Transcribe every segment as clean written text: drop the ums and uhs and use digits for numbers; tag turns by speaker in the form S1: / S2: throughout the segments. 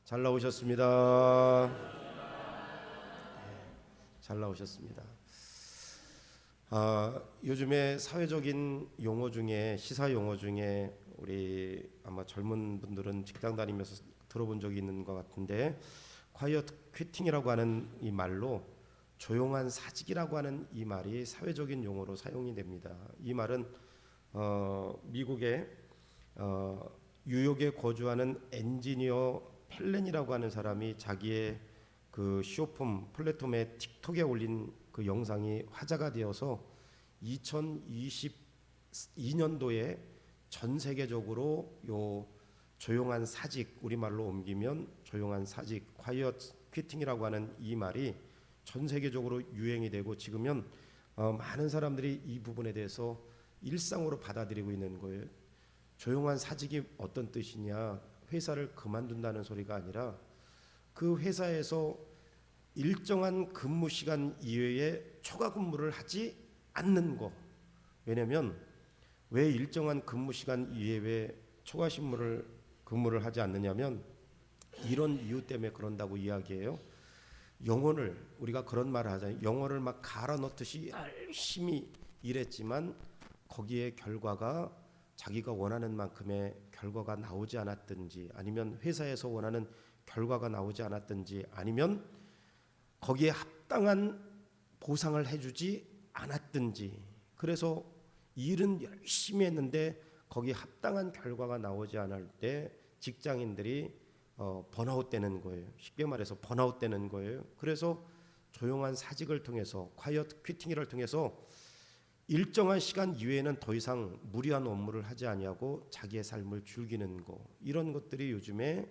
S1: 잘 나오셨습니다. 잘 나오셨습니다. 요즘에 사회적인 용어 중에 시사 용어 중에 우리 아마 젊은 분들은 직장 다니면서 들어본 적이 있는 것 같은데 quiet quitting이라고 하는 이 말로 조용한 사직이라고 하는 이 말이 사회적인 용어로 사용이 됩니다. 이 말은 미국의 뉴욕에 거주하는 엔지니어 펠렌이라고 하는 사람이 자기의 그 쇼폼 플랫폼에 틱톡에 올린 그 영상이 화제가 되어서 2022년도에 전 세계적으로 요 조용한 사직, 우리말로 옮기면 조용한 사직, quiet quitting이라고 하는 이 말이 전 세계적으로 유행이 되고 지금은 많은 사람들이 이 부분에 대해서 일상으로 받아들이고 있는 거예요. 조용한 사직이 어떤 뜻이냐? 회사를 그만둔다는 소리가 아니라 그 회사에서 일정한 근무 시간 이외에 초과 근무를 하지 않는 거. 왜냐면 왜 일정한 근무 시간 이외에 초과 근무를 하지 않느냐면 이런 이유 때문에 그런다고 이야기해요. 영혼을 우리가 그런 말을 하잖아요. 영혼을 막 갈아 넣듯이 열심히 일했지만 거기에 결과가 자기가 원하는 만큼의 결과가 나오지 않았든지, 아니면 회사에서 원하는 결과가 나오지 않았든지, 아니면 거기에 합당한 보상을 해주지 않았든지, 그래서 일은 열심히 했는데 거기에 합당한 결과가 나오지 않을 때 직장인들이 번아웃 되는 거예요. 쉽게 말해서 번아웃 되는 거예요. 그래서 조용한 사직을 통해서 quiet quitting을 통해서 일정한 시간 이외에는 더 이상 무리한 업무를 하지 아니하고 자기의 삶을 즐기는 거, 이런 것들이 요즘에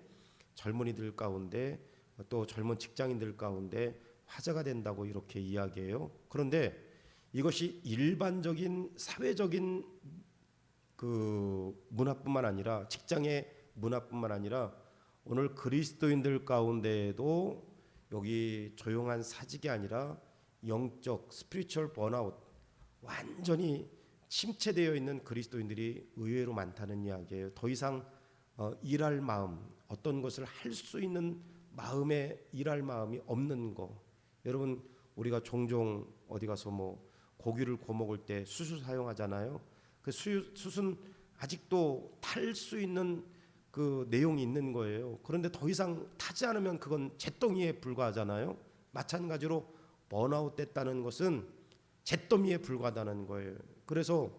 S1: 젊은이들 가운데 또 젊은 직장인들 가운데 화제가 된다고 이렇게 이야기해요. 그런데 이것이 일반적인 사회적인 그 문화뿐만 아니라 직장의 문화뿐만 아니라 오늘 그리스도인들 가운데에도 여기 조용한 사직이 아니라 영적 스피리추얼 번아웃, 완전히 침체되어 있는 그리스도인들이 의외로 많다는 이야기예요. 더 이상 일할 마음, 어떤 것을 할 수 있는 마음에 일할 마음이 없는 거. 여러분, 우리가 종종 어디 가서 뭐 고기를 구워 먹을 때 숯을 사용하잖아요. 그 숯은 아직도 탈 수 있는 그 내용이 있는 거예요. 그런데 더 이상 타지 않으면 그건 잿더미에 불과하잖아요. 마찬가지로 번아웃 됐다는 것은 잿더미에 불과하다는 거예요. 그래서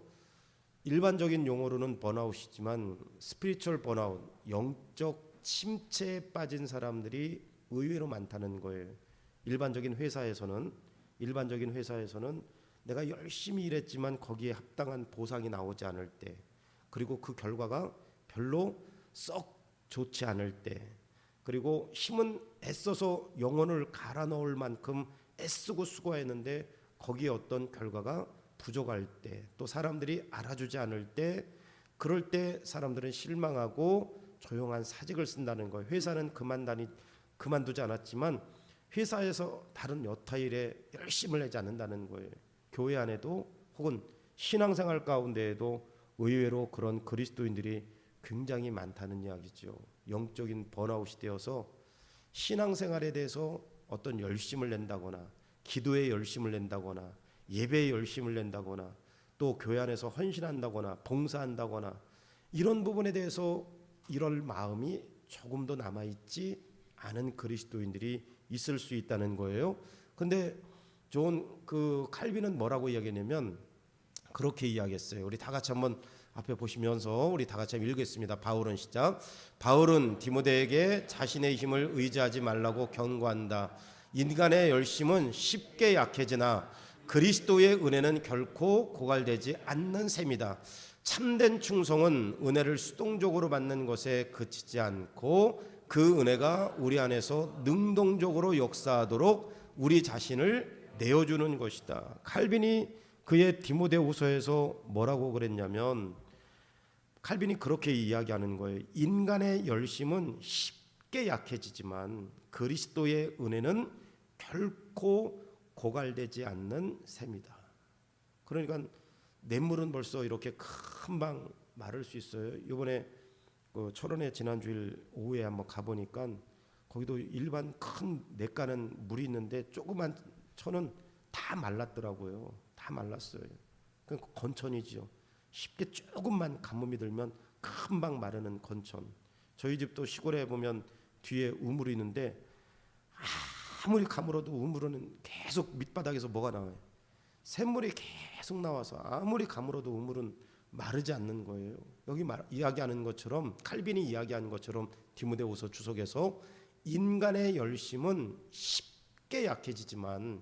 S1: 일반적인 용어로는 번아웃이지만 스피리추얼 번아웃, 영적 침체에 빠진 사람들이 의외로 많다는 거예요. 일반적인 회사에서는 내가 열심히 일했지만 거기에 합당한 보상이 나오지 않을 때, 그리고 그 결과가 별로 썩 좋지 않을 때, 그리고 힘은 애써서 영혼을 갈아 넣을 만큼 애쓰고 수고했는데 거기에 어떤 결과가 부족할 때, 또 사람들이 알아주지 않을 때, 그럴 때 사람들은 실망하고 조용한 사직을 쓴다는 거예요. 회사는 그만두지 않았지만 회사에서 다른 여타 일에 열심을 내지 않는다는 거예요. 교회 안에도 혹은 신앙생활 가운데에도 의외로 그런 그리스도인들이 굉장히 많다는 이야기죠. 영적인 번아웃이 되어서 신앙생활에 대해서 어떤 열심을 낸다거나, 기도에 열심을 낸다거나, 예배에 열심을 낸다거나, 또 교회 안에서 헌신한다거나 봉사한다거나, 이런 부분에 대해서 이럴 마음이 조금도 남아있지 않은 그리스도인들이 있을 수 있다는 거예요. 근데 존 칼빈은 뭐라고 이야기했냐면 그렇게 이야기했어요. 우리 다 같이 한번 앞에 보시면서 우리 다 같이 읽겠습니다. 바울은 시작. 바울은 디모데에게 자신의 힘을 의지하지 말라고 경고한다. 인간의 열심은 쉽게 약해지나 그리스도의 은혜는 결코 고갈되지 않는 셈이다. 참된 충성은 은혜를 수동적으로 받는 것에 그치지 않고 그 은혜가 우리 안에서 능동적으로 역사하도록 우리 자신을 내어주는 것이다. 칼빈이 그의 디모데후서에서 뭐라고 그랬냐면, 칼빈이 그렇게 이야기하는 거예요. 인간의 열심은 쉽게 약해지지만 그리스도의 은혜는 결코 고갈되지 않는 셈이다. 그러니까 냇물은 벌써 이렇게 금방 마를 수 있어요. 이번에 그 철원에 지난주일 오후에 한번 가보니까 거기도 일반 큰 냇가는 물이 있는데 조그만 천은 다 말랐더라고요. 다 말랐어요. 그 건천이죠. 쉽게 조금만 가뭄이 들면 금방 마르는 건천. 저희 집도 시골에 보면 뒤에 우물이 있는데 아무리 가물어도 우물은 계속 밑바닥에서 뭐가 나와요. 샘물이 계속 나와서 아무리 가물어도 우물은 마르지 않는 거예요. 여기 이야기하는 것처럼 칼빈이 이야기하는 것처럼 디모데후서 주석에서 인간의 열심은 쉽게 약해지지만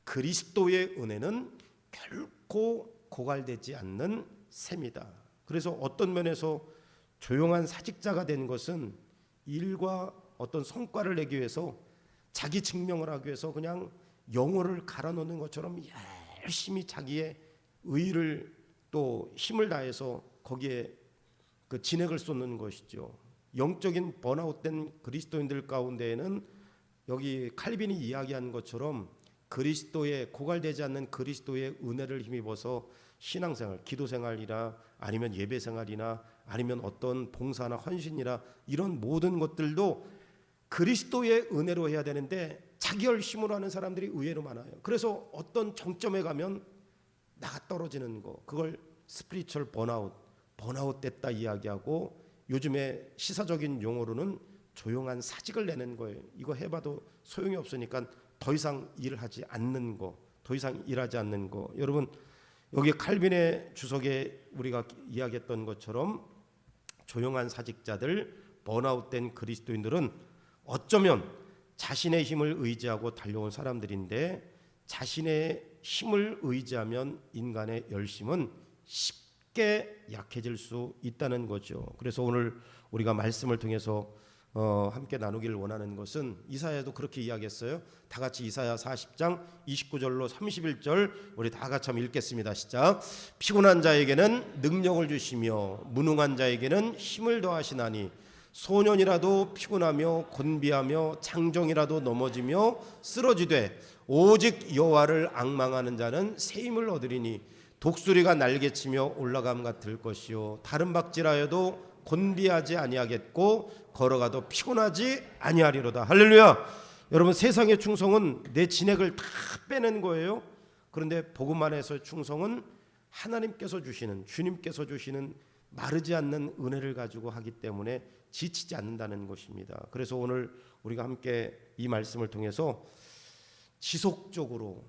S1: 그리스도의 은혜는 결코 고갈되지 않는 셈이다. 그래서 어떤 면에서 조용한 사직자가 된 것은 일과 어떤 성과를 내기 위해서 자기 증명을 하기 위해서 그냥 영혼을 갈아놓는 것처럼 열심히 자기의 의를 또 힘을 다해서 거기에 그 진액을 쏟는 것이죠. 영적인 번아웃된 그리스도인들 가운데에는 여기 칼빈이 이야기한 것처럼 그리스도의 고갈되지 않는 그리스도의 은혜를 힘입어서 신앙생활, 기도생활이나 아니면 예배생활이나 아니면 어떤 봉사나 헌신이나 이런 모든 것들도 그리스도의 은혜로 해야 되는데 자기 열심으로 하는 사람들이 의외로 많아요. 그래서 어떤 정점에 가면 나가 떨어지는 거, 그걸 스피리추얼 번아웃 됐다 이야기하고 요즘에 시사적인 용어로는 조용한 사직을 내는 거예요. 이거 해봐도 소용이 없으니까 더 이상 일하지 않는 거, 더 이상 일하지 않는 거. 여러분 여기 칼빈의 주석에 우리가 이야기했던 것처럼 조용한 사직자들, 번아웃된 그리스도인들은 어쩌면 자신의 힘을 의지하고 달려온 사람들인데 자신의 힘을 의지하면 인간의 열심은 쉽게 약해질 수 있다는 거죠. 그래서 오늘 우리가 말씀을 통해서 함께 나누기를 원하는 것은 이사야도 그렇게 이야기했어요. 다 같이 이사야 40장 29절로 31절 우리 다 같이 한번 읽겠습니다. 시작. 피곤한 자에게는 능력을 주시며 무능한 자에게는 힘을 더하시나니 소년이라도 피곤하며 곤비하며 장정이라도 넘어지며 쓰러지되 오직 여호와를 앙망하는 자는 새 힘을 얻으리니 독수리가 날개치며 올라감 같을 것이요 다른 박질하여도 곤비하지 아니하겠고 걸어가도 피곤하지 아니하리로다. 할렐루야. 여러분 세상의 충성은 내 진액을 다 빼는 거예요. 그런데 복음 안에서의 충성은 하나님께서 주시는 주님께서 주시는 마르지 않는 은혜를 가지고 하기 때문에 지치지 않는다는 것입니다. 그래서 오늘 우리가 함께 이 말씀을 통해서 지속적으로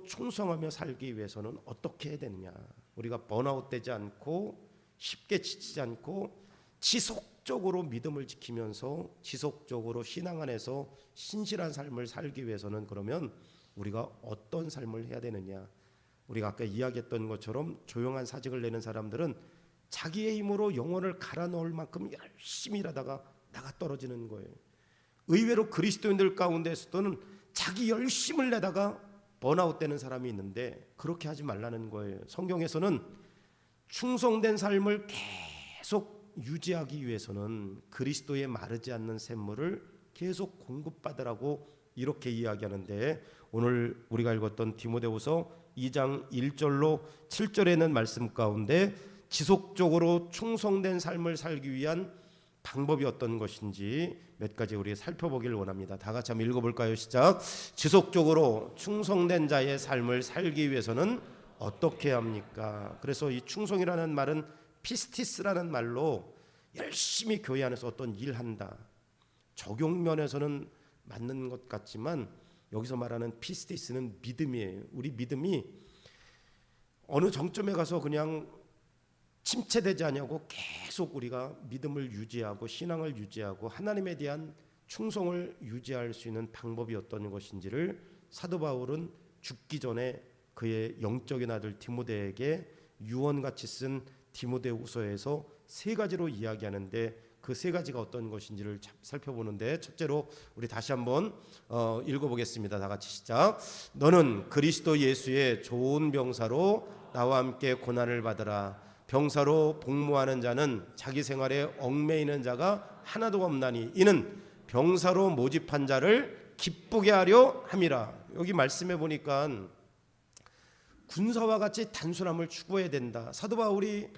S1: 충성하며 살기 위해서는 어떻게 해야 되느냐. 우리가 번아웃되지 않고 쉽게 지치지 않고 지속적으로 믿음을 지키면서 지속적으로 신앙 안에서 신실한 삶을 살기 위해서는 그러면 우리가 어떤 삶을 해야 되느냐. 우리가 아까 이야기했던 것처럼 조용한 사직을 내는 사람들은 자기의 힘으로 영혼을 갈아 넣을 만큼 열심히 일하다가 나가 떨어지는 거예요. 의외로 그리스도인들 가운데서는 자기 열심을 내다가 번아웃되는 사람이 있는데 그렇게 하지 말라는 거예요. 성경에서는 충성된 삶을 계속 유지하기 위해서는 그리스도의 마르지 않는 샘물을 계속 공급받으라고 이렇게 이야기하는데 오늘 우리가 읽었던 디모데후서 2장 1절로 7절에는 말씀 가운데 지속적으로 충성된 삶을 살기 위한 방법이 어떤 것인지 몇 가지 우리 살펴보기를 원합니다. 다 같이 한번 읽어볼까요? 시작. 지속적으로 충성된 자의 삶을 살기 위해서는 어떻게 합니까? 그래서 이 충성이라는 말은 피스티스라는 말로 열심히 교회 안에서 어떤 일한다. 적용면에서는 맞는 것 같지만 여기서 말하는 피스티스는 믿음이에요. 우리 믿음이 어느 정점에 가서 그냥 침체되지 않냐고 계속 우리가 믿음을 유지하고 신앙을 유지하고 하나님에 대한 충성을 유지할 수 있는 방법이 어떤 것인지를 사도 바울은 죽기 전에 그의 영적인 아들 디모데에게 유언같이 쓴 디모데후서에서 세 가지로 이야기하는데 그 세 가지가 어떤 것인지를 살펴보는데 첫째로 우리 다시 한번 읽어보겠습니다. 다 같이 시작. 너는 그리스도 예수의 좋은 병사로 나와 함께 고난을 받으라. 병사로 복무하는 자는 자기 생활에 얽매이는 자가 하나도 없나니 이는 병사로 모집한 자를 기쁘게 하려 함이라. 여기 말씀해 보니까 군사와 같이 단순함을 추구해야 된다. 사도 바울이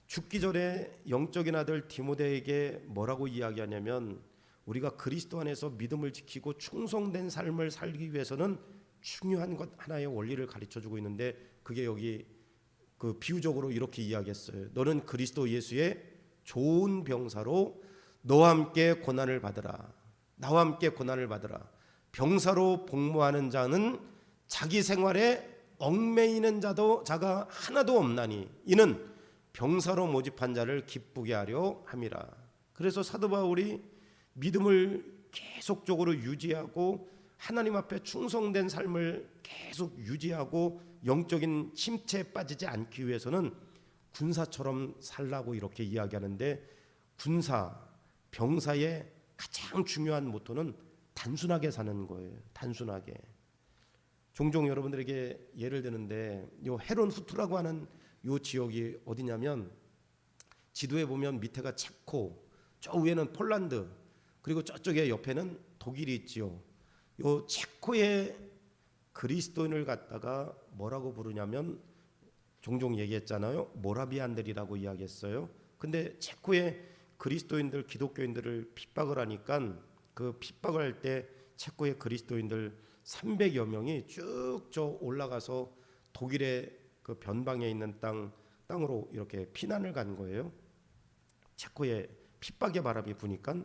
S1: 죽기 전에 영적인 아들 디모데에게 뭐라고 이야기하냐면 우리가 그리스도 안에서 믿음을 지키고 충성된 삶을 살기 위해서는 중요한 것 하나의 원리를 가르쳐주고 있는데, 그게 여기 그 비유적으로 이렇게 이야기했어요. 너는 그리스도 예수의 좋은 병사로 너와 함께 고난을 받으라. 나와 함께 고난을 받으라. 병사로 복무하는 자는 자기 생활에 얽매이는 자가 하나도 없나니 이는 병사로 모집한 자를 기쁘게 하려 함이라. 그래서 사도 바울이 믿음을 계속적으로 유지하고 하나님 앞에 충성된 삶을 계속 유지하고 영적인 침체에 빠지지 않기 위해서는 군사처럼 살라고 이렇게 이야기하는데, 병사의 가장 중요한 모토는 단순하게 사는 거예요. 단순하게. 종종 여러분들에게 예를 드는데, 요 헤론 후트라고 하는 요 지역이 어디냐면, 지도에 보면 밑에가 체코, 저 위에는 폴란드, 그리고 저쪽에 옆에는 독일이 있지요. 요 체코의 그리스도인을 갖다가 뭐라고 부르냐면, 종종 얘기했잖아요. 모라비안들이라고 이야기했어요. 근데 체코의 그리스도인들, 기독교인들을 핍박을 하니까 그 핍박을 할 때 체코의 그리스도인들 300여 명이 쭉 저 올라가서 독일의 그 변방에 있는 땅으로 이렇게 피난을 간 거예요. 체코의 핍박의 바람이 부니까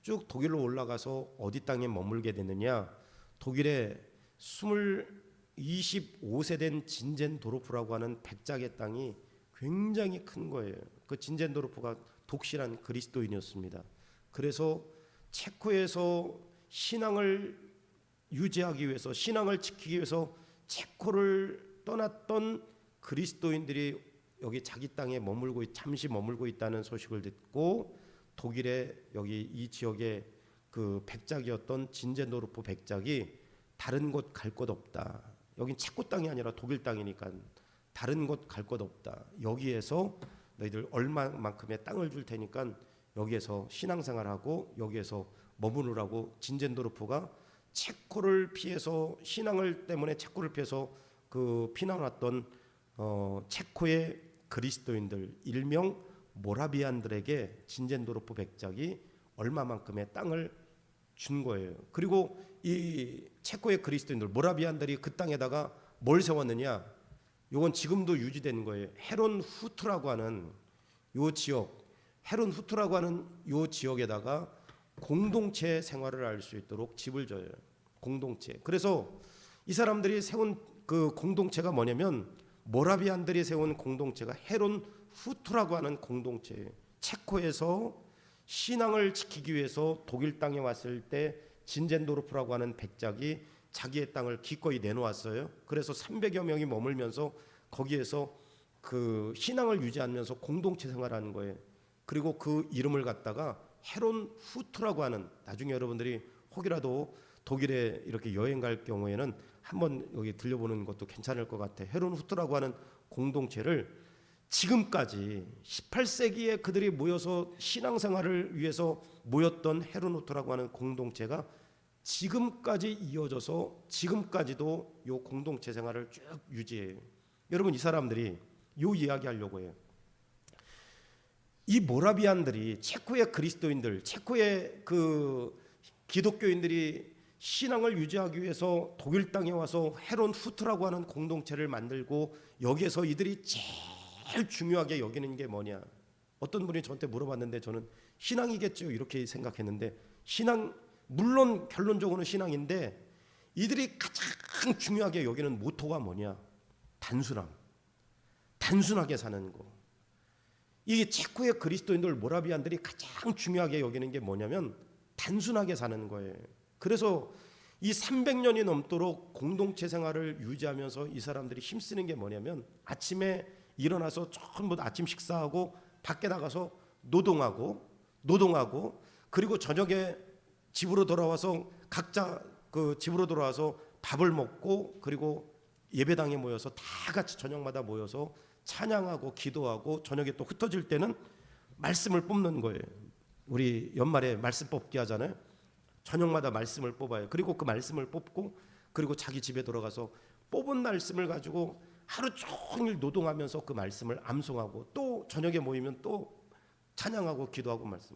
S1: 쭉 독일로 올라가서 어디 땅에 머물게 되느냐, 독일의 25세 된 진젠도르프라고 하는 백작의 땅이 굉장히 큰 거예요. 그 진젠도르프가 독실한 그리스도인이었습니다. 그래서 체코에서 신앙을 유지하기 위해서, 신앙을 지키기 위해서 체코를 떠났던 그리스도인들이 여기 자기 땅에 잠시 머물고 있다는 소식을 듣고, 독일의 여기 이 지역의 그 백작이었던 진젠도르프 백작이 다른 곳 갈 곳 없다. 여긴 체코 땅이 아니라 독일 땅이니까 다른 곳 갈 곳 없다. 여기에서 너희들 얼마만큼의 땅을 줄 테니까 여기에서 신앙생활하고 여기에서 머무르라고, 진젠도르프가 체코를 피해서, 신앙을 때문에 체코를 피해서 그 피난 왔던 체코의 그리스도인들, 일명 모라비안들에게 진젠도르프 백작이 얼마만큼의 땅을 준 거예요. 그리고 이 체코의 그리스도인들, 모라비안들이 그 땅에다가 뭘 세웠느냐? 이건 지금도 유지되는 거예요. 헤론 후트라고 하는 요 지역, 헤론 후트라고 하는 요 지역에다가 공동체 생활을 할 수 있도록 집을 줘요. 공동체. 그래서 이 사람들이 세운 그 공동체가 뭐냐면, 모라비안들이 세운 공동체가 헤론 후트라고 하는 공동체예요. 체코에서 신앙을 지키기 위해서 독일 땅에 왔을 때 진젠도르프라고 하는 백작이 자기의 땅을 기꺼이 내놓았어요. 그래서 300여 명이 머물면서 거기에서 그 신앙을 유지하면서 공동체 생활하는 거예요. 그리고 그 이름을 갖다가 헤론 후트라고 하는, 나중에 여러분들이 혹이라도 독일에 이렇게 여행 갈 경우에는 한번 여기 들려보는 것도 괜찮을 것 같아요. 헤론 후트라고 하는 공동체를 지금까지 18세기에 그들이 모여서 신앙생활을 위해서 모였던 헤론 후트라고 하는 공동체가 지금까지 이어져서 지금까지도 이 공동체 생활을 쭉 유지해요. 여러분, 이 사람들이 이 이야기 하려고 해요. 이 모라비안들이, 체코의 그리스도인들, 체코의 그 기독교인들이 신앙을 유지하기 위해서 독일 땅에 와서 헤론 후트라고 하는 공동체를 만들고, 여기에서 이들이 제일 중요하게 여기는 게 뭐냐? 어떤 분이 저한테 물어봤는데 저는 신앙이겠죠 이렇게 생각했는데, 신앙, 물론 결론적으로는 신앙인데 이들이 가장 중요하게 여기는 모토가 뭐냐? 단순하게 사는 거. 이 체코의 그리스도인들, 모라비안들이 가장 중요하게 여기는 게 뭐냐면 단순하게 사는 거예요. 그래서 이 300년이 넘도록 공동체 생활을 유지하면서 이 사람들이 힘쓰는 게 뭐냐면, 아침에 일어나서 전부 아침 식사하고 밖에 나가서 노동하고, 그리고 저녁에 집으로 돌아와서 각자 그 집으로 돌아와서 밥을 먹고, 그리고 예배당에 모여서 다 같이 저녁마다 모여서 찬양하고 기도하고, 저녁에 또 흩어질 때는 말씀을 뽑는 거예요. 우리 연말에 말씀 뽑기 하잖아요. 저녁마다 말씀을 뽑아요. 그리고 그 말씀을 뽑고, 그리고 자기 집에 들어가서 뽑은 말씀을 가지고 하루 종일 노동하면서 그 말씀을 암송하고, 또 저녁에 모이면 또 찬양하고 기도하고 말씀.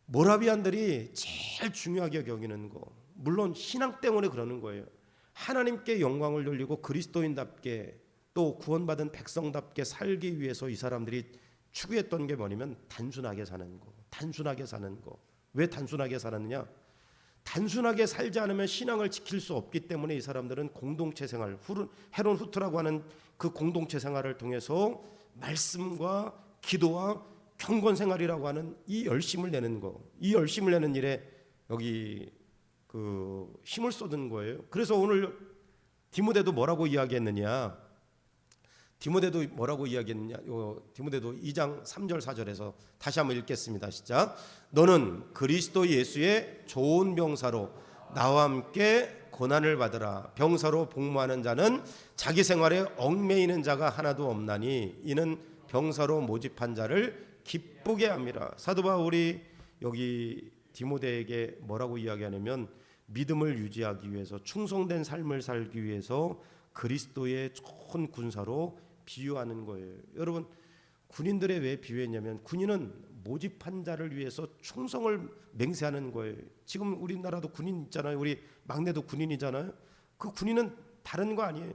S1: 모라비안들이 제일 중요하게 여기는 거, 물론 신앙 때문에 그러는 거예요. 하나님께 영광을 돌리고 그리스도인답게 또 구원받은 백성답게 살기 위해서 이 사람들이 추구했던 게 뭐냐면 단순하게 사는 거. 단순하게 사는 거. 왜 단순하게 살았느냐? 단순하게 살지 않으면 신앙을 지킬 수 없기 때문에 이 사람들은 공동체 생활, 헤론 후트라고 하는 그 공동체 생활을 통해서 말씀과 기도와 경건 생활이라고 하는 이 열심을 내는 거, 이 열심을 내는 일에 여기 그 힘을 쏟은 거예요. 그래서 오늘 디모데도 뭐라고 이야기했느냐? 디모데도 뭐라고 이야기했느냐? 디모데도 2장 3절 4절에서 다시 한번 읽겠습니다. 시작. 너는 그리스도 예수의 좋은 병사로 나와 함께 고난을 받으라. 병사로 복무하는 자는 자기 생활에 얽매이는 자가 하나도 없나니 이는 병사로 모집한 자를 기쁘게 함이라. 사도 바울이 여기 디모데에게 뭐라고 이야기하냐면 믿음을 유지하기 위해서 충성된 삶을 살기 위해서 그리스도의 좋은 군사로 비유하는 거예요. 여러분, 군인들의 왜 비유했냐면 군인은 모집한 자를 위해서 충성을 맹세하는 거예요. 지금 우리나라도 군인 있잖아요. 우리 막내도 군인이잖아요. 그 군인은 다른 거 아니에요.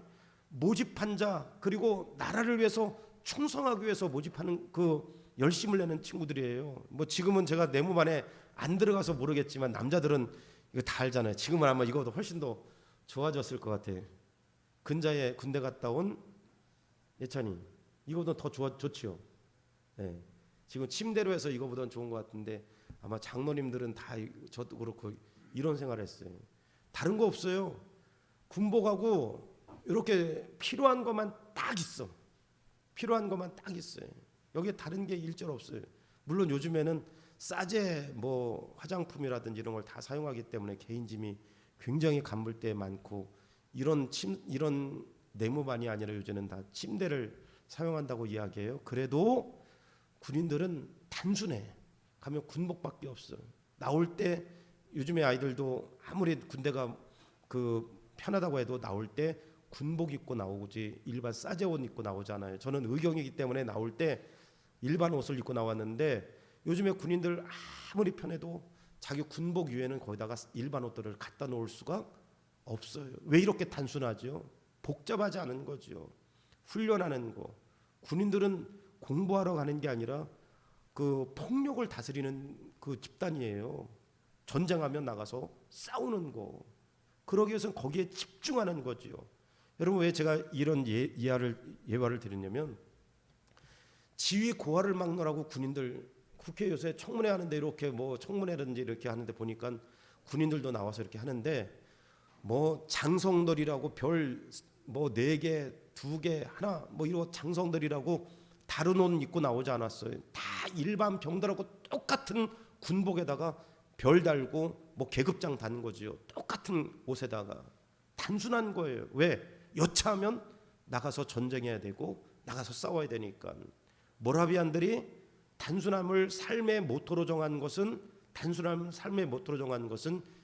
S1: 모집한 자, 그리고 나라를 위해서 충성하기 위해서 모집하는 그 열심을 내는 친구들이에요. 뭐 지금은 제가 내무 안에 안 들어가서 모르겠지만 남자들은 이거 다 알잖아요. 지금은 아마 이거보다 훨씬 더 좋아졌을 것 같아요. 근자에 군대 갔다 온 예찬이, 이거보다 더 좋지요. 네. 지금 침대로 해서 이거보다 좋은 것 같은데 아마 장로님들은 다 저도 그렇고 이런 생활을 했어요. 다른 거 없어요. 군복하고 이렇게 필요한 것만 딱 있어. 필요한 것만 딱 있어요. 여기에 다른 게 일절 없어요. 물론 요즘에는 싸제 뭐 화장품이라든지 이런 걸 다 사용하기 때문에 개인 짐이 굉장히 간물대 많고 이런 내무반이 아니라 요즘은 다 침대를 사용한다고 이야기해요. 그래도 군인들은 단순해. 가면 군복밖에 없어. 나올 때 요즘에 아이들도 아무리 군대가 그 편하다고 해도 나올 때 군복 입고 나오지 일반 싸제 옷 입고 나오잖아요. 저는 의경이기 때문에 나올 때 일반 옷을 입고 나왔는데 요즘에 군인들 아무리 편해도 자기 군복 위에는 거기다가 일반 옷들을 갖다 놓을 수가 없어요. 왜 이렇게 단순하죠? 복잡하지 않은 거죠. 훈련하는 거. 군인들은 공부하러 가는 게 아니라 그 폭력을 다스리는 그 집단이에요. 전쟁하면 나가서 싸우는 거. 그러기 위해서는 거기에 집중하는 거죠. 여러분, 왜 제가 이런 예화를 드렸냐면 지휘 고하를 막느라고 군인들 국회 요새 청문회 하는데 이렇게 뭐 청문회든지 이렇게 하는데 보니까 군인들도 나와서 이렇게 하는데 뭐 장성들이라고 별 뭐 4개, 2개, 하나 뭐 이런 장성들이라고 다른 옷 입고 나오지 않았어요. 다 일반 병들하고 똑같은 군복에다가 별 달고 뭐 계급장 단 거지요. 똑같은 옷에다가 단순한 거예요. 왜? 여차하면 나가서 전쟁해야 되고 나가서 싸워야 되니까. 모라비안들이 단순함을 삶의 모토로 정한 것은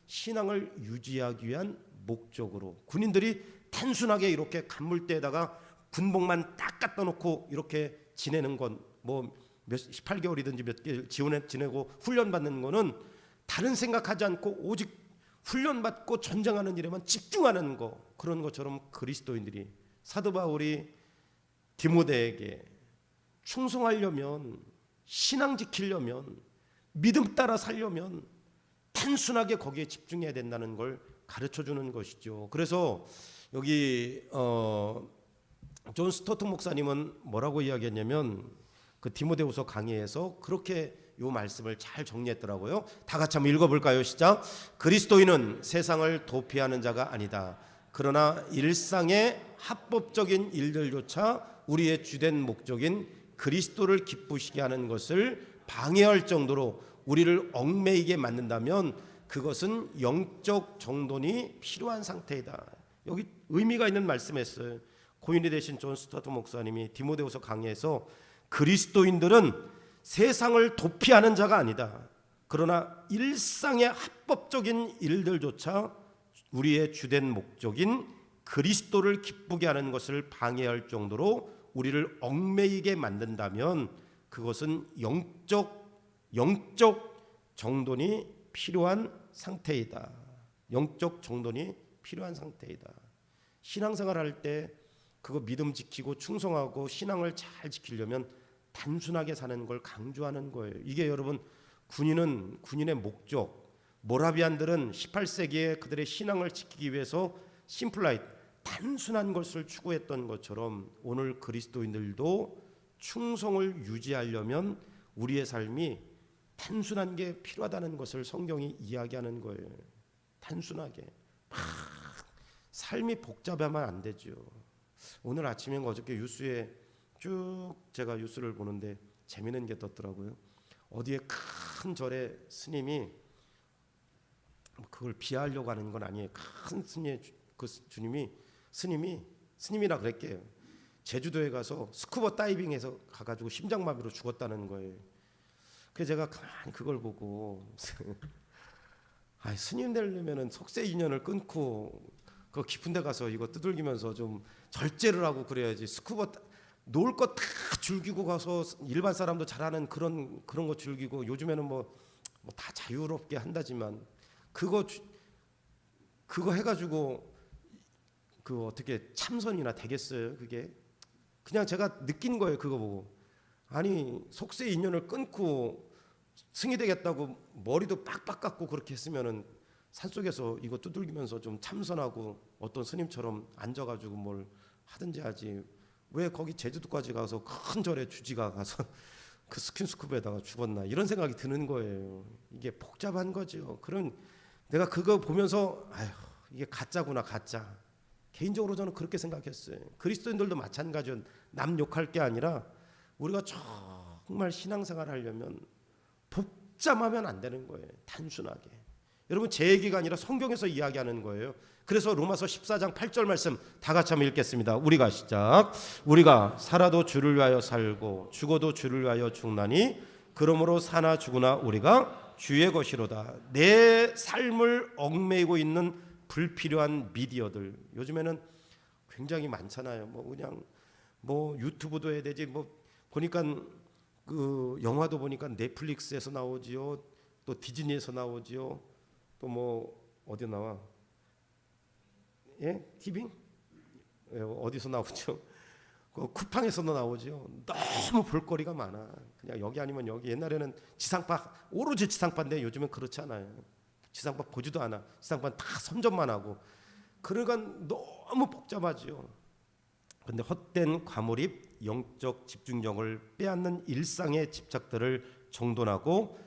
S1: 신앙을 유지하기 위한 목적으로 군인들이 단순하게 이렇게 간물대에다가 군복만 딱 갖다 놓고 이렇게 지내는 건 뭐 18개월이든지 몇 개월 지내고 훈련 받는 거는 다른 생각하지 않고 오직 훈련 받고 전쟁하는 일에만 집중하는 거. 그런 것처럼 그리스도인들이 사도 바울이 디모데에게 충성하려면 신앙 지키려면 믿음 따라 살려면 단순하게 거기에 집중해야 된다는 걸 가르쳐 주는 것이죠. 그래서 여기 존 스토트 목사님은 뭐라고 이야기했냐면 그 디모데후서 강의에서 그렇게 요 말씀을 잘 정리했더라고요. 다 같이 한번 읽어볼까요? 시작. 그리스도인은 세상을 도피하는 자가 아니다. 그러나 일상의 합법적인 일들조차 우리의 주된 목적인 그리스도를 기쁘시게 하는 것을 방해할 정도로 우리를 얽매이게 만든다면 그것은 영적 정돈이 필요한 상태이다. 여기 의미가 있는 말씀했어요. 고인이 되신 존 스타트 목사님이 디모데후서 강의에서 그리스도인들은 세상을 도피하는 자가 아니다. 그러나 일상의 합법적인 일들조차 우리의 주된 목적인 그리스도를 기쁘게 하는 것을 방해할 정도로 우리를 얽매이게 만든다면 그것은 영적 정돈이 필요한 상태이다. 영적 정돈이 필요한 상태이다. 신앙생활 할 때 그거 믿음 지키고 충성하고 신앙을 잘 지키려면 단순하게 사는 걸 강조하는 거예요. 이게 여러분 군인은 군인의 목적. 모라비안들은 18세기에 그들의 신앙을 지키기 위해서 심플라이트 단순한 것을 추구했던 것처럼 오늘 그리스도인들도 충성을 유지하려면 우리의 삶이 단순한 게 필요하다는 것을 성경이 이야기하는 거예요. 단순하게 막 삶이 복잡하면 안 되죠. 오늘 아침에 어저께 뉴스에 쭉 제가 뉴스를 보는데 재미있는 게 떴더라고요. 어디에 큰 절에 스님이 그걸 비하하려고 하는 건 아니에요. 큰 스님의 그 스님이라 그랬게요. 제주도에 가서 스쿠버 다이빙해서 가가지고 심장마비로 죽었다는 거예요. 그래서 제가 가만히 그걸 보고 스님 되려면은 속세 인연을 끊고 그 깊은 데 가서 이거 두들기면서 좀 절제를 하고 그래야지. 스쿠버 놀 거 다 즐기고 가서 일반 사람도 잘하는 그런 거 즐기고 요즘에는 뭐 다 자유롭게 한다지만 그거 해가지고 그 어떻게 참선이나 되겠어요? 그게 그냥 제가 느낀 거예요. 그거 보고 아니 속세 인연을 끊고 승이 되겠다고 머리도 빡빡 깎고 그렇게 했으면은 산속에서 이거 두들기면서 좀 참선하고 어떤 스님처럼 앉아가지고 뭘 하든지 하지. 왜 거기 제주도까지 가서 큰 절에 주지가 가서 그 스킨스쿠버에다가 죽었나 이런 생각이 드는 거예요. 이게 복잡한 거죠. 그런 내가 그거 보면서 이게 가짜구나 가짜. 개인적으로 저는 그렇게 생각했어요. 그리스도인들도 마찬가지예요. 남 욕할 게 아니라 우리가 정말 신앙생활 하려면 복잡하면 안 되는 거예요. 단순하게. 여러분 제 얘기가 아니라 성경에서 이야기하는 거예요. 그래서 로마서 14장 8절 말씀 다 같이 한번 읽겠습니다. 우리가 시작. 우리가 살아도 주를 위하여 살고 죽어도 주를 위하여 죽나니 그러므로 사나 죽으나 우리가 주의 것이로다. 내 삶을 얽매이고 있는 불필요한 미디어들 요즘에는 굉장히 많잖아요. 그냥 유튜브도 해야 되지. 보니까 그 영화도 보니까 넷플릭스에서 나오지요. 또 디즈니에서 나오지요. 또 어디 나와? 예? TV? 어디서 나오죠? 쿠팡에서도 나오죠. 너무 볼거리가 많아. 그냥 여기 아니면 여기. 옛날에는 지상파 오로지 지상파인데 요즘은 그렇지 않아요. 지상파 보지도 않아. 지상파 다 선전만 하고. 그러니까 너무 복잡하죠. 그런데 헛된 과몰입, 영적 집중력을 빼앗는 일상의 집착들을 정돈하고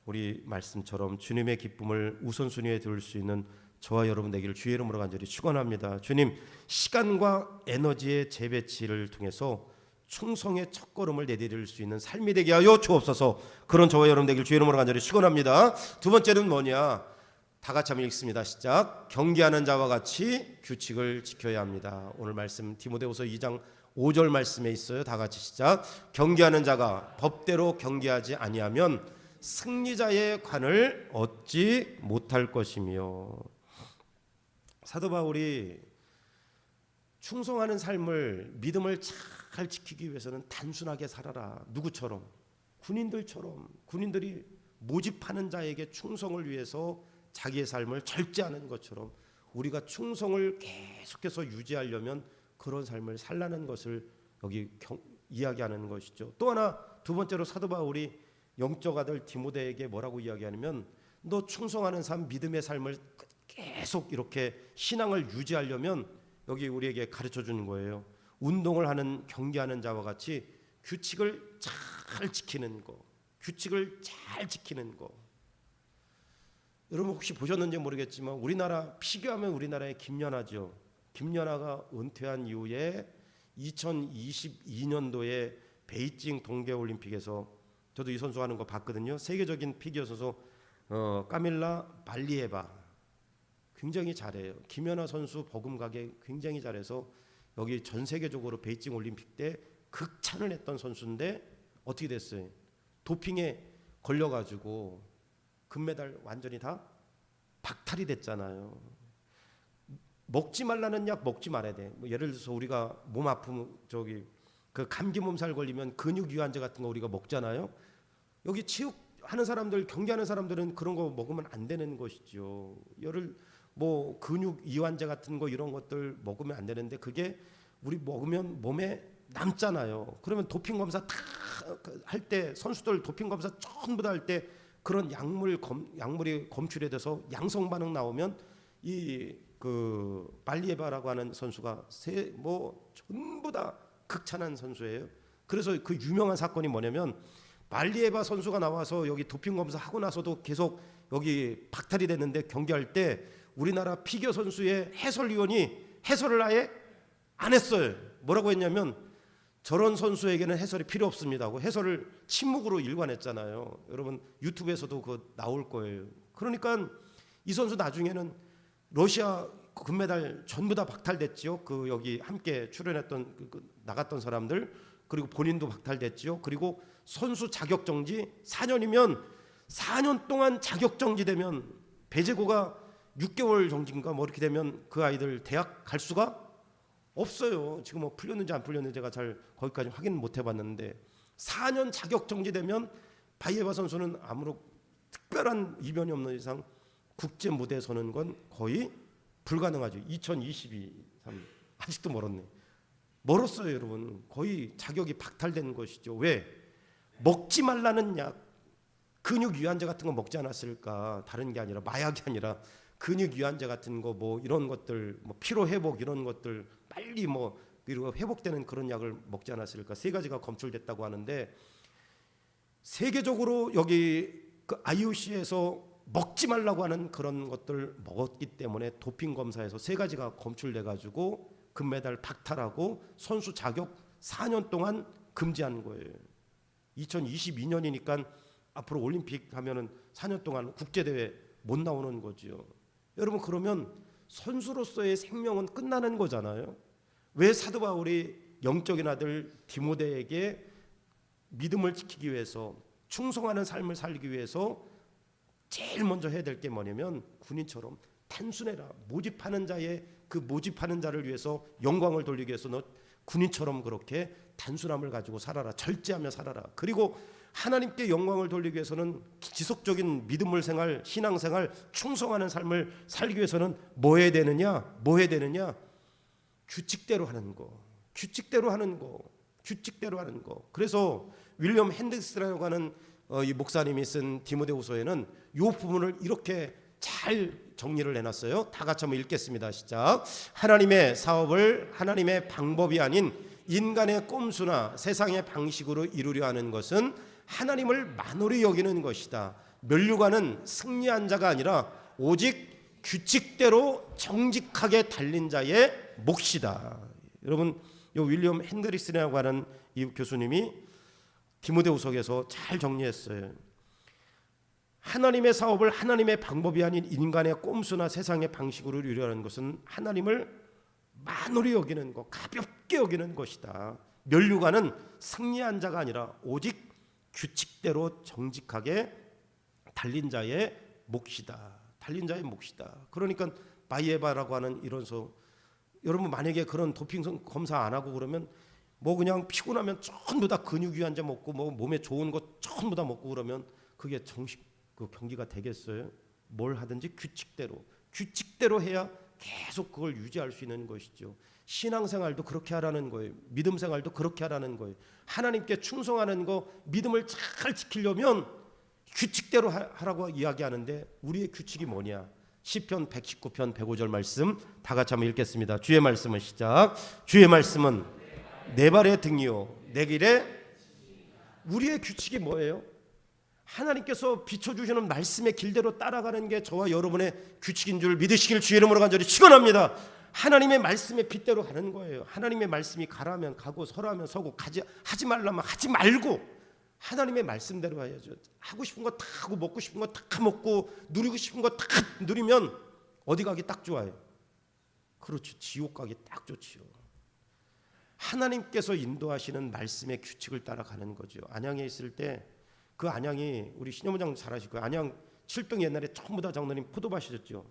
S1: 우리 말씀처럼 주님의 기쁨을 우선순위에 둘 수 있는 저와 여러분 되기를 주의 이름으로 간절히 축원합니다. 주님, 시간과 에너지의 재배치를 통해서 충성의 첫걸음을 내디딜 수 있는 삶이 되게 하여 주옵소서. 그런 저와 여러분 되기를 주의 이름으로 간절히 축원합니다. 두 번째는 뭐냐? 다 같이 한번 읽습니다. 시작. 경계하는 자와 같이 규칙을 지켜야 합니다. 오늘 말씀 디모데후서 2장 5절 말씀에 있어요. 다 같이 시작. 경계하는 자가 법대로 경계하지 아니하면 승리자의 관을 얻지 못할 것이며. 사도 바울이 충성하는 삶을 믿음을 잘 지키기 위해서는 단순하게 살아라. 누구처럼? 군인들처럼. 군인들이 모집하는 자에게 충성을 위해서 자기의 삶을 절제하는 것처럼 우리가 충성을 계속해서 유지하려면 그런 삶을 살라는 것을 여기 이야기하는 것이죠. 또 하나 두 번째로 사도 바울이 영적 아들 디모데에게 뭐라고 이야기하냐면 너 충성하는 삶 믿음의 삶을 계속 이렇게 신앙을 유지하려면 여기 우리에게 가르쳐 주는 거예요. 운동을 하는 경계하는 자와 같이 규칙을 잘 지키는 거. 규칙을 잘 지키는 거. 여러분 혹시 보셨는지 모르겠지만 우리나라 피겨하면 우리나라의 김연아죠. 김연아가 은퇴한 이후에 2022년도에 베이징 동계올림픽에서 저도 이 선수 하는 거 봤거든요. 세계적인 피겨 선수 까밀라 발리에바 굉장히 잘해요. 김연아 선수 버금가게 굉장히 잘해서 여기 전 세계적으로 베이징 올림픽 때 극찬을 했던 선수인데 어떻게 됐어요? 도핑에 걸려가지고 금메달 완전히 다 박탈이 됐잖아요. 먹지 말라는 약 먹지 말아야 돼. 예를 들어서 우리가 몸 아프면 그 감기 몸살 걸리면 근육 유한제 같은 거 우리가 먹잖아요. 여기 체육 하는 사람들, 경기하는 사람들은 그런 거 먹으면 안 되는 것이죠. 열을 뭐 근육 이완제 같은 거 이런 것들 먹으면 안 되는데 그게 우리 먹으면 몸에 남잖아요. 그러면 도핑 검사 다 할 때 선수들 도핑 검사 전부 다 할 때 그런 약물이 검출이 돼서 양성 반응 나오면 이 그 발리에바라고 하는 선수가 뭐 전부 다 극찬한 선수예요. 그래서 그 유명한 사건이 뭐냐면 발리에바 선수가 나와서 여기 도핑 검사 하고 나서도 계속 여기 박탈이 됐는데 경기할 때 우리나라 피겨 선수의 해설위원이 해설을 아예 안 했어요. 뭐라고 했냐면 저런 선수에게는 해설이 필요 없습니다 하고 해설을 침묵으로 일관했잖아요. 여러분 유튜브에서도 그거 나올 거예요. 그러니까 이 선수 나중에는 러시아 금메달 전부 다 박탈됐지요. 그 여기 함께 출연했던 나갔던 사람들 그리고 본인도 박탈됐지요. 그리고 선수 자격 정지 4년이면 4년 동안 자격 정지되면 배제고가 6개월 정지인가 뭐 이렇게 되면 그 아이들 대학 갈 수가 없어요. 지금 뭐 풀렸는지 안 풀렸는지 제가 잘 거기까지 확인 못 해봤는데 4년 자격 정지되면 바이에바 선수는 아무런 특별한 이변이 없는 이상 국제 무대에 서는 건 거의 불가능하죠. 2022, 3 아직도 멀었네. 멀었어요, 여러분. 거의 자격이 박탈된 것이죠. 왜? 먹지 말라는 약, 근육 이완제 같은 거 먹지 않았을까? 다른 게 아니라 마약이 아니라 근육 이완제 같은 거 뭐 이런 것들, 뭐 피로 회복 이런 것들 빨리 뭐 그리고 회복되는 그런 약을 먹지 않았을까? 세 가지가 검출됐다고 하는데 세계적으로 여기 그 IOC에서 먹지 말라고 하는 그런 것들 먹었기 때문에 도핑 검사에서 세 가지가 검출돼 가지고 금메달 박탈하고 선수 자격 4년 동안 금지한 거예요. 2022년이니까 앞으로 올림픽 하면은 4년 동안 국제 대회 못 나오는 거죠. 여러분 그러면 선수로서의 생명은 끝나는 거잖아요. 왜 사도 바울이 영적인 아들 디모데에게 믿음을 지키기 위해서 충성하는 삶을 살기 위해서 제일 먼저 해야 될 게 뭐냐면 군인처럼 단순해라. 모집하는 자의 그 모집하는 자를 위해서 영광을 돌리기 위해서 너 군인처럼 그렇게 단순함을 가지고 살아라. 절제하며 살아라. 그리고 하나님께 영광을 돌리기 위해서는 지속적인 믿음을 생활, 신앙생활, 충성하는 삶을 살기 위해서는 뭐 해야 되느냐? 뭐 해야 되느냐? 규칙대로 하는 거. 규칙대로 하는 거. 규칙대로 하는 거. 그래서 윌리엄 핸드릭스라고 하는 이 목사님이 쓴 디모데후서에는 이 부분을 이렇게 잘 정리를 해놨어요. 다 같이 한번 읽겠습니다. 시작. 하나님의 사업을 하나님의 방법이 아닌 인간의 꼼수나 세상의 방식으로 이루려 하는 것은 하나님을 만홀히 여기는 것이다. 면류관은 승리한 자가 아니라 오직 규칙대로 정직하게 달린 자의 몫이다. 여러분, 이 윌리엄 핸드리스라고 하는 이 교수님이 디모데후서에서 잘 정리했어요. 하나님의 사업을 하나님의 방법이 아닌 인간의 꼼수나 세상의 방식으로 이루려는 것은 하나님을 만홀히 여기는 것, 가볍게 여기는 것이다. 면류관은 승리한 자가 아니라 오직 규칙대로 정직하게 달린 자의 몫이다. 달린 자의 몫이다. 그러니까 바이에바라고 하는 이론서 여러분 만약에 그런 도핑 검사 안 하고 그러면 뭐 그냥 피곤하면 전부 다 근육 이완제 먹고 뭐 몸에 좋은 거 전부 다 먹고 그러면 그게 정식 그 경기가 되겠어요? 뭘 하든지 규칙대로 해야 계속 그걸 유지할 수 있는 것이죠. 신앙생활도 그렇게 하라는 거예요. 믿음생활도 그렇게 하라는 거예요. 하나님께 충성하는 거 믿음을 잘 지키려면 규칙대로 하라고 이야기하는데 우리의 규칙이 뭐냐? 시편 119편 105절 말씀 다 같이 한번 읽겠습니다. 주의 말씀은 시작. 주의 말씀은 내 발의 등이요 내 길에. 우리의 규칙이 뭐예요? 하나님께서 비춰주시는 말씀의 길대로 따라가는 게 저와 여러분의 규칙인 줄 믿으시길 주의 이름으로 간절히 축원합니다. 하나님의 말씀의 빛대로 가는 거예요. 하나님의 말씀이 가라면 가고 서라면 서고 하지 말라면 하지 말고 하나님의 말씀대로 해야죠. 하고 싶은 거 다 하고 먹고 싶은 거 다 먹고 누리고 싶은 거 다 누리면 어디 가기 딱 좋아요? 그렇죠. 지옥 가기 딱 좋지요. 하나님께서 인도하시는 말씀의 규칙을 따라가는 거죠. 안양에 있을 때 그 안양이 우리 신여무장 잘 아시고 안양 7동 옛날에 전부 다 장로님 포도밭이었죠.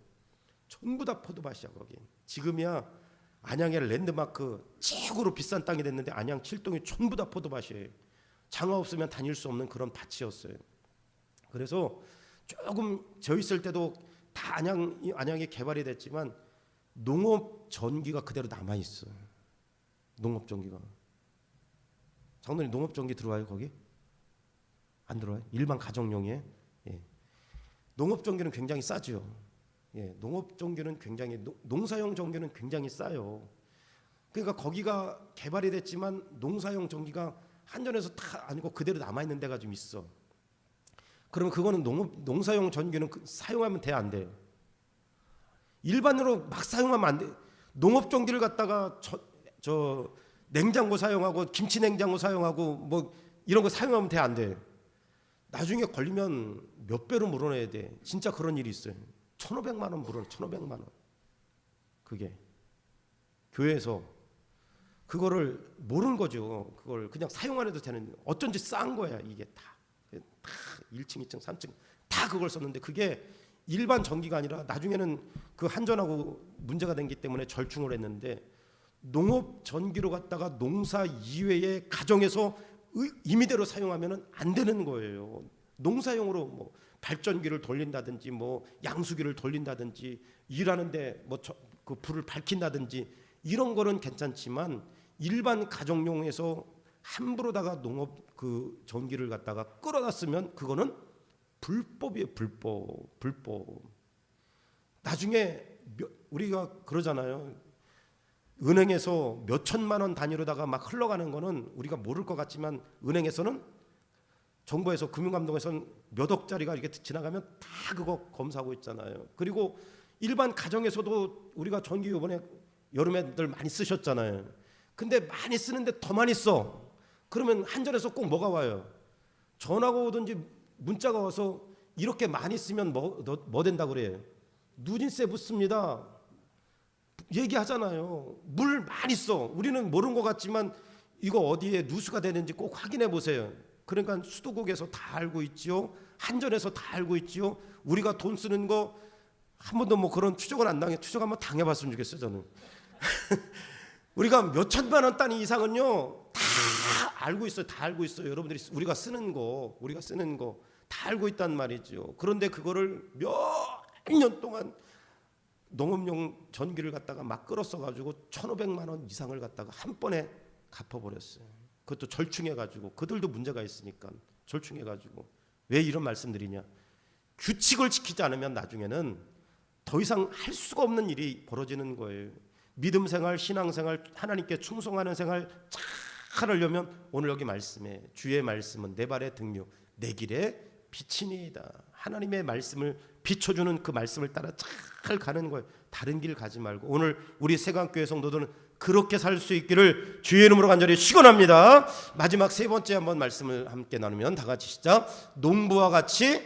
S1: 전부 다 포도밭이야 거기. 지금이야 안양의 랜드마크 최고로 비싼 땅이 됐는데 안양 7동이 전부 다 포도밭이에요. 장화 없으면 다닐 수 없는 그런 밭이었어요. 그래서 조금 저 있을 때도 다 안양이 개발이 됐지만 농업 전기가 그대로 남아 있어요. 농업 전기가. 장로님 농업 전기 들어와요 거기? 안 들어와요? 일반 가정용이에요. 예. 농업 전기는 굉장히 싸죠. 예. 농업 전기는 굉장히 농사용 전기는 굉장히 싸요. 그러니까 거기가 개발이 됐지만 농사용 전기가 한전에서 다 아니고 그대로 남아 있는 데가 좀 있어. 그러면 그거는 농사용 전기는 사용하면 돼 안 돼요? 일반으로 막 사용하면 안 돼. 농업 전기를 갖다가 저 냉장고 사용하고 김치 냉장고 사용하고 뭐 이런 거 사용하면 돼 안 돼? 나중에 걸리면 몇 배로 물어내야 돼. 진짜 그런 일이 있어요. 1,500만 원 물어내. 1,500만 원. 그게 교회에서 그거를 모르는 거죠. 그걸 그냥 사용 안 해도 되는, 어쩐지 싼 거야 이게 다 1층, 2층, 3층 다 그걸 썼는데 그게 일반 전기가 아니라 나중에는 그 한전하고 문제가 된기 때문에 절충을 했는데 농업 전기로 갖다가 농사 이외의 가정에서 임의대로 사용하면은 안 되는 거예요. 농사용으로 뭐 발전기를 돌린다든지 뭐 양수기를 돌린다든지 일하는데 뭐 그 불을 밝힌다든지 이런 거는 괜찮지만 일반 가정용에서 함부로다가 농업 그 전기를 갖다가 끌어놨으면 그거는 불법이에요. 불법. 나중에 우리가 그러잖아요. 은행에서 몇 천만 원 단위로다가 막 흘러가는 거는 우리가 모를 것 같지만 은행에서는 정부에서 금융감독에서는 몇 억짜리가 이렇게 지나가면 다 그거 검사하고 있잖아요. 그리고 일반 가정에서도 우리가 전기 이번에 여름에들 많이 쓰셨잖아요. 근데 많이 쓰는데 더 많이 써. 그러면 한전에서 꼭 뭐가 와요? 전화가 오든지 문자가 와서 이렇게 많이 쓰면 뭐 된다 그래요? 누진세 붙습니다. 얘기하잖아요. 물 많이 써. 우리는 모르는 것 같지만 이거 어디에 누수가 되는지 꼭 확인해 보세요. 그러니까 수도국에서 다 알고 있지요. 한전에서 다 알고 있지요. 우리가 돈 쓰는 거 한 번도 뭐 그런 추적은 안 당해. 추적 한번 당해봤으면 좋겠어요 저는. 우리가 몇 천만 원 단위 이상은요 다 알고 있어요. 다 알고 있어요. 여러분들이 우리가 쓰는 거 다 알고 있단 말이죠. 그런데 그거를 몇 년 동안 농업용 전기를 갖다가 막 끌었어 가지고 1,500만 원 이상을 갖다가 한 번에 갚아버렸어요. 그것도 절충해 가지고 그들도 문제가 있으니까 절충해 가지고. 왜 이런 말씀드리냐? 규칙을 지키지 않으면 나중에는 더 이상 할 수가 없는 일이 벌어지는 거예요. 믿음 생활, 신앙 생활, 하나님께 충성하는 생활 잘 하려면 오늘 여기 말씀에 주의 말씀은 내 발의 등류, 내 길에 빛이니이다. 하나님의 말씀을 비춰주는 그 말씀을 따라 잘 가는 거예요. 다른 길 가지 말고. 오늘 우리 세강교회 성도들은 그렇게 살 수 있기를 주의 이름으로 간절히 축원합니다. 마지막 세 번째 한번 말씀을 함께 나누면 다 같이 시작. 농부와 같이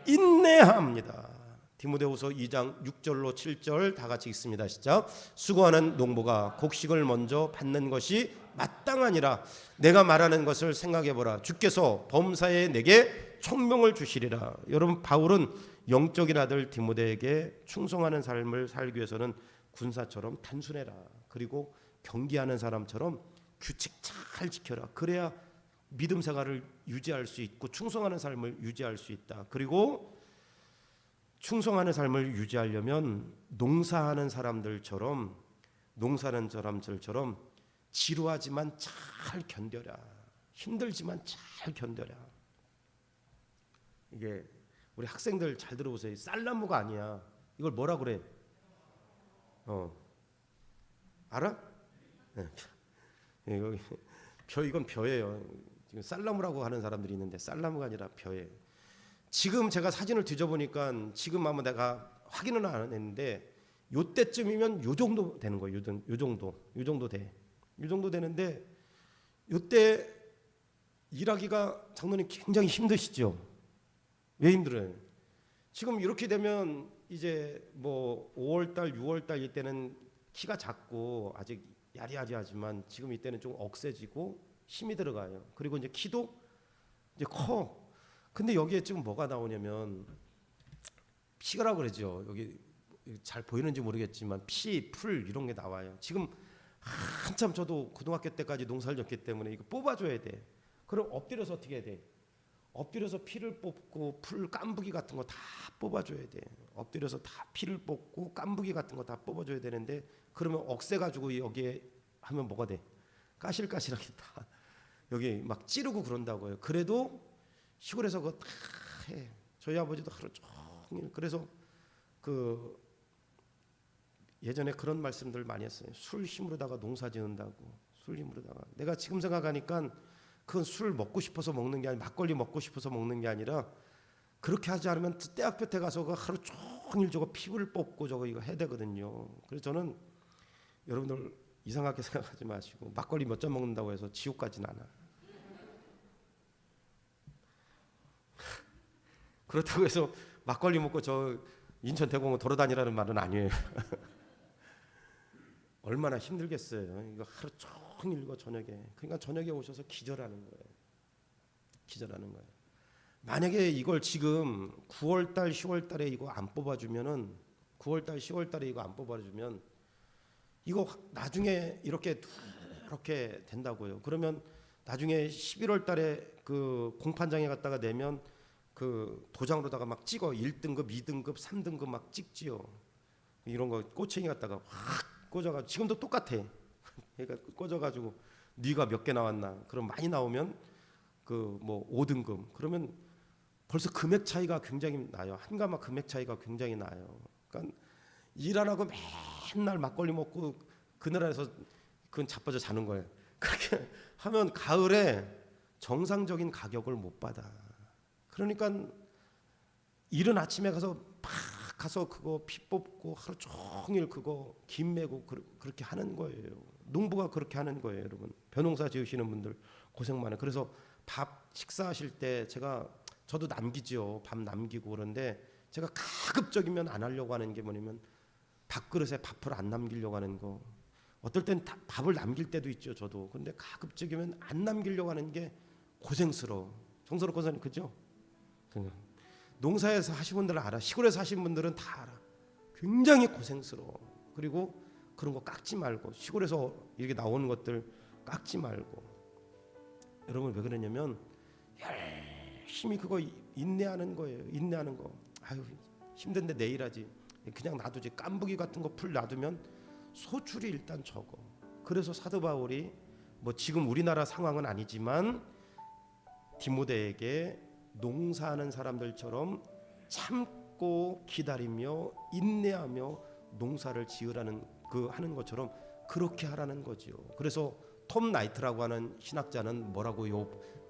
S1: 인내합니다. 디모데후서 2장 6절로 7절 다 같이 읽습니다. 시작. 수고하는 농부가 곡식을 먼저 받는 것이 마땅하니라. 내가 말하는 것을 생각해보라. 주께서 범사에 내게 총명을 주시리라. 여러분, 바울은 영적인 아들 디모데에게 충성하는 삶을 살기 위해서는 군사처럼 단순해라. 그리고 경기하는 사람처럼 규칙 잘 지켜라. 그래야 믿음 생활을 유지할 수 있고 충성하는 삶을 유지할 수 있다. 그리고 충성하는 삶을 유지하려면 농사하는 사람들처럼 지루하지만 잘 견뎌라. 힘들지만 잘 견뎌라. 이게 우리 학생들 잘 들어보세요. 쌀나무가 아니야. 이걸 뭐라 그래? 알아? 네. 여기 이건 벼예요. 지금 쌀나무라고 하는 사람들이 있는데 쌀나무가 아니라 벼예요. 지금 제가 사진을 뒤져보니까 지금 아마 내가 확인은 안 했는데 요때쯤이면 요 정도 되는 거예요. 요 정도 돼. 요 정도 되는데 요때 일하기가 장로님 굉장히 힘드시죠? 왜 힘들어요? 지금 이렇게 되면 이제 뭐 5월달, 6월달 이때는 키가 작고 아직 야리야리하지만 지금 이때는 좀 억세지고 힘이 들어가요. 그리고 이제 키도 이제 커. 근데 여기에 지금 뭐가 나오냐면 피가라고 그러죠. 여기 잘 보이는지 모르겠지만 피, 풀 이런 게 나와요. 지금 한참 저도 고등학교 때까지 농사를 졌기 때문에 이거 뽑아줘야 돼. 그럼 엎드려서 어떻게 해야 돼? 엎드려서 피를 뽑고 풀 깐부기 같은 거 다 뽑아줘야 돼. 엎드려서 다 피를 뽑고 깐부기 같은 거 다 뽑아줘야 되는데 그러면 억세 가지고 여기에 하면 뭐가 돼? 까실까실하게 다 여기 막 찌르고 그런다고요. 그래도 시골에서 그거 다 해. 저희 아버지도 하루 종일 그래서 그 예전에 그런 말씀들 많이 했어요. 술 힘으로다가 농사 지은다고. 술 힘으로다가. 내가 지금 생각하니까 그건 술 먹고 싶어서 먹는 게 아니라 막걸리 먹고 싶어서 먹는 게 아니라 그렇게 하지 않으면 대학교 때 가서 그 하루 종일 저거 피부를 뽑고 저거 이거 해야 되거든요. 그래서 저는 여러분들 이상하게 생각하지 마시고 막걸리 몇 잔 먹는다고 해서 지옥 가진 않아. 그렇다고 해서 막걸리 먹고 저 인천 대공원 돌아다니라는 말은 아니에요. 얼마나 힘들겠어요. 이거 하루 종일 이거 저녁에. 그러니까 저녁에 오셔서 기절하는 거예요. 기절하는 거예요. 만약에 이걸 지금 9월달, 10월달에 이거 안 뽑아주면은 9월달, 10월달에 이거 안 뽑아주면 이거 나중에 이렇게 된다고요. 그러면 나중에 11월달에 그 공판장에 갔다가 내면 그 도장으로다가 막 찍어 1등급, 2등급, 3등급 막 찍지요. 이런 거 꼬챙이 갖다가 확 꽂아가지고 지금도 똑같아. 그러니까 꽂아가지고 네가 몇 개 나왔나? 그럼 많이 나오면 그 뭐 5등급. 그러면 벌써 금액 차이가 굉장히 나요. 한 가마 금액 차이가 굉장히 나요. 그러니까 일 안 하고 맨날 막걸리 먹고 그늘에서 그건 자빠져 자는 거예요. 그렇게 하면 가을에 정상적인 가격을 못 받아. 그러니까 이른 아침에 가서 팍 가서 그거 피 뽑고 하루 종일 그거 김 메고 그렇게 하는 거예요. 농부가 그렇게 하는 거예요, 여러분. 벼농사 지으시는 분들 고생 많아요. 그래서 밥 식사하실 때 저도 남기죠. 밥 남기고 그런데 제가 가급적이면 안 하려고 하는 게 뭐냐면 밥그릇에 밥을 안 남기려고 하는 거. 어떨 땐 밥을 남길 때도 있죠, 저도. 근데 가급적이면 안 남기려고 하는 게 고생스러워. 정선욱 권사님 그죠? 농사에서 하신 분들은 알아. 시골에서 하신 분들은 다 알아. 굉장히 고생스러워. 그리고 그런 거 깎지 말고 시골에서 이렇게 나오는 것들 깎지 말고. 여러분 왜 그러냐면 열심히 그거 인내하는 거예요. 인내하는 거. 아유 힘든데 내일 하지. 그냥 놔두지. 깐부기 같은 거 풀 놔두면 소출이 일단 적어. 그래서 사도 바울이 뭐 지금 우리나라 상황은 아니지만 디모데에게 농사하는 사람들처럼 참고 기다리며 인내하며 농사를 지으라는 하는 것처럼 그렇게 하라는 거지요. 그래서 톰 나이트라고 하는 신학자는 뭐라고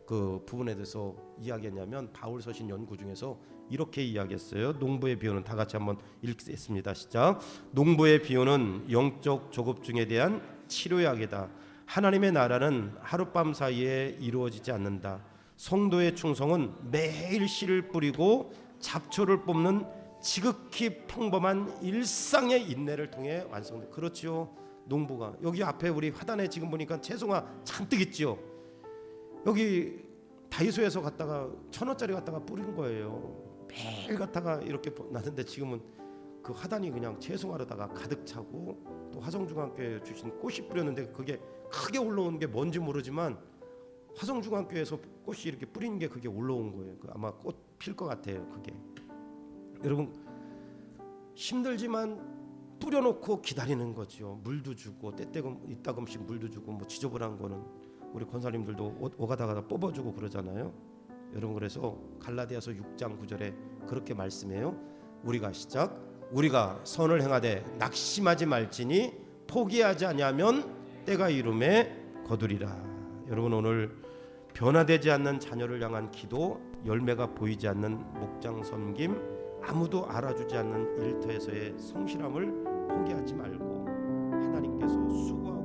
S1: 그 부분에 대해서 이야기했냐면 바울 서신 연구 중에서 이렇게 이야기했어요. 농부의 비유는 다 같이 한번 읽겠습니다. 시작. 농부의 비유는 영적 조급증에 대한 치료약이다. 하나님의 나라는 하룻밤 사이에 이루어지지 않는다. 성도의 충성은 매일 씨를 뿌리고 잡초를 뽑는 지극히 평범한 일상의 인내를 통해 완성돼. 그렇지요. 농부가 여기 앞에 우리 화단에 지금 보니까 채소가 잔뜩 있지요. 여기 다이소에서 갔다가 1,000원짜리 갖다가 뿌린 거예요. 매일 갖다가 이렇게 놨는데 지금은 그 화단이 그냥 채소가루다가 가득 차고 또 화성중앙교회 주신 꽃이 뿌렸는데 그게 크게 올라오는 게 뭔지 모르지만 화성중앙교회에서 꽃이 이렇게 뿌린 게 그게 올라온 거예요. 아마 꽃 필 것 같아요. 그게 여러분 힘들지만 뿌려놓고 기다리는 거죠. 물도 주고 이따금씩 물도 주고 뭐 지저분한 거는 우리 권사님들도 오가다가 뽑아주고 그러잖아요. 여러분 그래서 갈라디아서 6장 9절에 그렇게 말씀해요. 우리가 시작. 우리가 선을 행하되 낙심하지 말지니 포기하지 아니하면 때가 이름에 거두리라. 여러분 오늘 변화되지 않는 자녀를 향한 기도, 열매가 보이지 않는 목장 섬김, 아무도 알아주지 않는 일터에서의 성실함을 포기하지 말고 하나님께서 수고하고